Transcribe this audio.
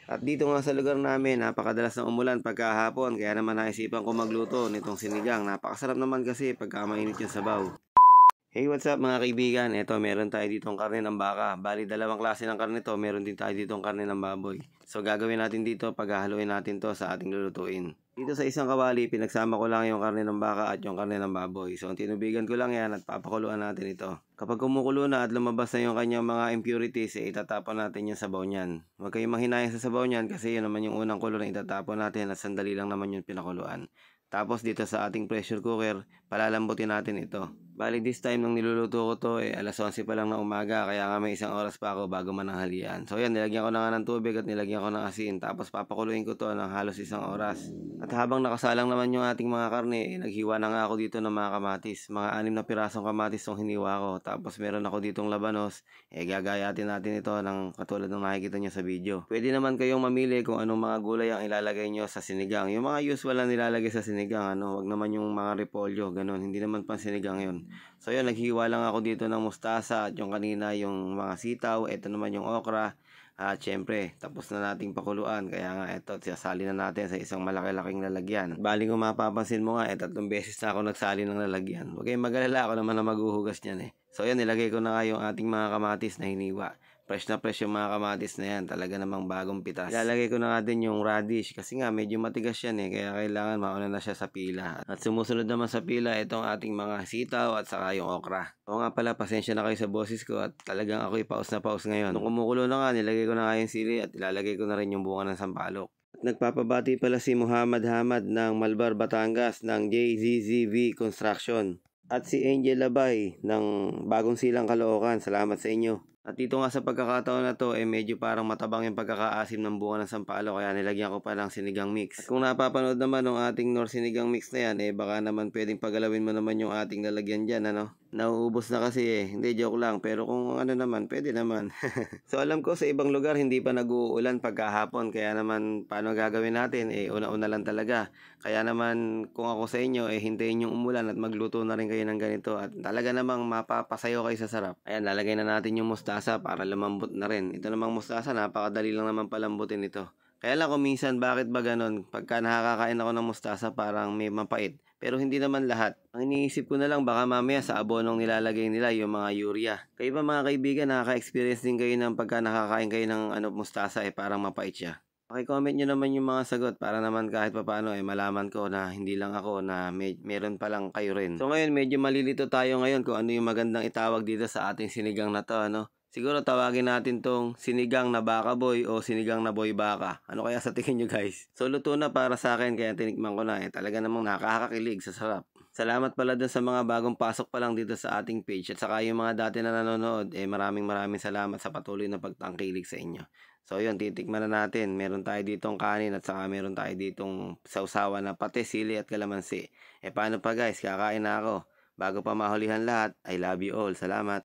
At dito nga sa lugar namin, napakadalas ng umulan pagkahapon, kaya naman naisipan ko magluto nitong sinigang. Napakasarap naman kasi pagka mainit yung sabaw. Hey, what's up mga kaibigan? Eto, meron tayo ditong karne ng baka. Bali, dalawang klase ng karne to. Meron din tayo ditong karne ng baboy. So, gagawin natin dito, paghahaluin natin to sa ating lulutuin. Dito sa isang kawali, pinagsama ko lang yung karne ng baka at yung karne ng baboy. So, tinubigan ko lang yan at papakuluan natin ito. Kapag kumukulo na at lumabas na yung kanyang mga impurities, itatapon natin yung sabaw niyan. Huwag kayong manghinayang sa sabaw niyan kasi yun naman yung unang kulo na itatapon natin at sandali lang naman yung pinakuluan. Tapos dito sa ating pressure cooker, palalambutin natin ito. Bali this time nung niluluto ko to alas 11 pa lang ng umaga, kaya nga may isang oras pa ako bago mananghalian. So yan, nilagyan ko na nga ng tubig at nilagyan ko ng asin, tapos papakuluin ko to ng halos isang oras. At habang nakasalang naman yung ating mga karne, naghiwa na nga ako dito ng mga kamatis. Mga 6 na pirasong kamatis yung hiniwa ko. Tapos meron ako ditong labanos, gagayatin natin ito ng katulad ng nakikita nyo sa video. Pwede naman kayong mamili kung anong mga gulay ang ilalagay nyo sa sinigang. Yung mga usual na nilalagay sa sinigang, wag naman yung mga repolyo, ganun. Hindi naman pang sinigang yun. So yun, naghiwa lang ako dito ng mustasa at yung kanina yung mga sitaw, ito naman yung okra. At syempre, tapos na nating pakuluan, kaya nga ito, sasali na natin sa isang malaki-laking lalagyan. Bali kung mapapansin mo nga, 3 beses na ako nagsali ng lalagyan. Huwag kayong mag-alala, ako naman na maghuhugas niyan. So yan, nilagay ko na nga yung ating mga kamatis na hiniwa. Fresh na fresh yung mga kamatis na yan, talaga namang bagong pitas. Ilalagay ko na nga din yung radish kasi nga medyo matigas yan kaya kailangan mauna na siya sa pila. At sumusunod naman sa pila itong ating mga sitaw at saka yung okra. O nga pala, pasensya na kayo sa boses ko at talagang ako'y paus na paus ngayon. Nung kumukulo na nga, nilagay ko na nga yung sili at ilalagay ko na rin yung bunga ng sampalok. At nagpapabati pala si Muhammad Hamad ng Malbar, Batangas ng JZZV Construction. At si Angel Labay ng Bagong Silang, Caloocan. Salamat sa inyo. At dito nga sa pagkakataon na to, medyo parang matabang yung pagkakaasim ng bunga ng sampalok, kaya nilagyan ko pa ng sinigang mix. At kung napapanood naman ng ating Nor sinigang mix na yan, baka naman pwedeng pagalawin mo naman yung ating lalagyan dyan, Nauubos na kasi Hindi, joke lang. Pero kung ano naman, pwede naman. So alam ko sa ibang lugar hindi pa nag-uulan pagkahapon, kaya naman paano gagawin natin? Una-una lang talaga. Kaya naman kung ako sa inyo, hintayin yung umulan at magluto na rin kayo ng ganito at talaga namang mapapasayo kayo sa sarap. Ayan, lalagay na natin yung mustasa para lumambot na rin. Ito namang mustasa, napakadali lang naman palambutin ito. Kaya lang kung minsan, bakit ba ganun? Pagka nakakain ako ng mustasa, parang may mapait. Pero hindi naman lahat. Ang iniisip ko na lang, baka mamaya sa abonong nilalagay nila yung mga urea. Kayo ba mga kaibigan, nakaka-experience din kayo ng pagka nakakain kayo ng mustasa, parang mapait siya? Paki-comment nyo naman yung mga sagot para naman kahit papaano malaman ko na hindi lang ako na meron palang kayo rin. So ngayon, medyo malilito tayo ngayon kung ano yung magandang itawag dito sa ating sinigang na to, Siguro tawagin natin tong sinigang na baka boy o sinigang na boy baka. Ano kaya sa tingin nyo guys? So luto na para sa akin kaya tinikman ko na Talaga namang nakakakilig sa sarap. Salamat pala dun sa mga bagong pasok pa lang dito sa ating page at saka yung mga dati na nanonood. Maraming salamat sa patuloy na pagtangkilik sa inyo. So yun, titikman na natin. Meron tayo ditong kanin at saka meron tayo ditong sausawan na pati, sili at kalamansi. Paano pa guys? Kakain na ako. Bago pa mahulihan lahat, I love you all. Salamat.